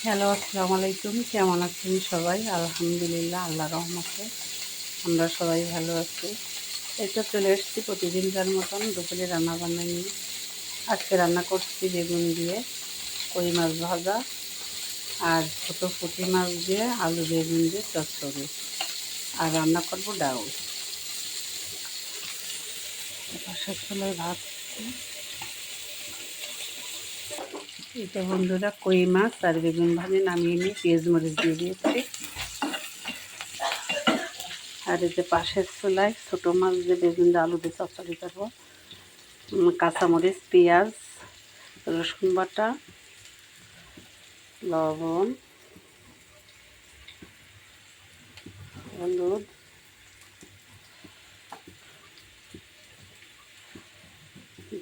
Hello, আসসালামু আলাইকুম। কেমন আছেন সবাই? আলহামদুলিল্লাহ, আল্লাহ রহমতে আমরা সবাই ভালো আছি। এই তো চলে এসেছি প্রতিদিনকার মতন দুপুরে রান্নাবান্না নিয়ে। আজকে রান্না করছি বেগুন দিয়ে কই মাছ ভাজা আর ছোটো পুঁটি মাছ দিয়ে আলু বেগুন দিয়ে চচ্চড়ি, আর রান্না করবো ডাউল। পাশের চুলায় ভাত। এটা বন্ধুরা কই মাছ আর বেগুন ভাজি নামিয়ে নিয়ে পেঁয়াজ মরিচ দিয়ে দিয়েছি। আর এই যে পাশের চুলায় ছোটো মাছ দিয়ে বেগুন দিয়ে আলু দিয়ে চচ্চড়ি করবো। কাঁচামরিচ, পেঁয়াজ, রসুন বাটা, লবণ, হলুদ,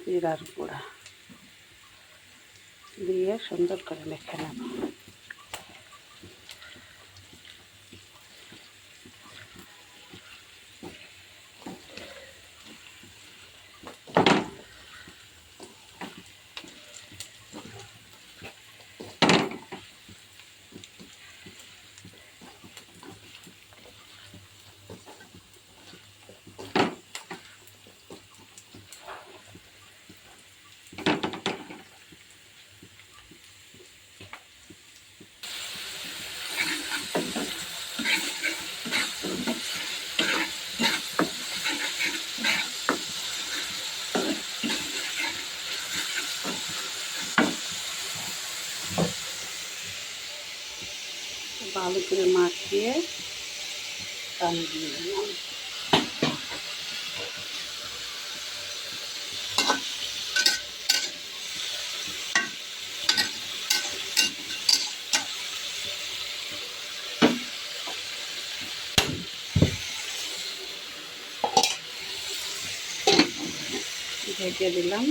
জিরার গুঁড়া দিয়ে সুন্দর করে মেখে নেব। ভালো করে মাখিয়ে পানি দিয়ে দিলাম। ঢেকে দিলাম।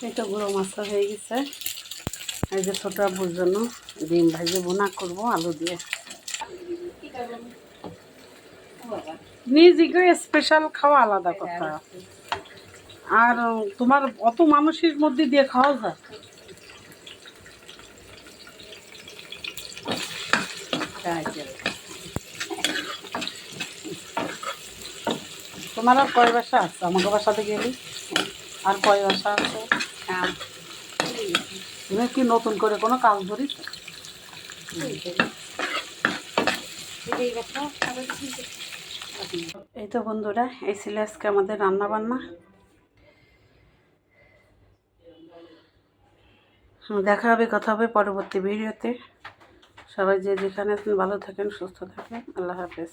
এটা গুঁড়ো মাছটা হয়ে গেছে। এই যে ছোটো আব্বুর জন্য ডিম ভাজে বোনা করবো আলু দিয়ে। নিজেকে স্পেশাল খাওয়া আলাদা কথা, আর তোমার অত মানুষের মধ্যে দিয়ে খাওয়া যায়। তোমার আর কয় বাসা আছে? আমাকে বাসাতে গেলি আর কয় বাসা আছে? তুমি কি নতুন করে কোনো কাজ ধরিস? এই তো বন্ধুরা, এই ছিল আজকে আমাদের রান্না বান্না। দেখা হবে, কথা হবে পরবর্তী ভিডিওতে। সবাই যে যেখানে আছেন ভালো থাকেন, সুস্থ থাকেন। আল্লাহ হাফেজ।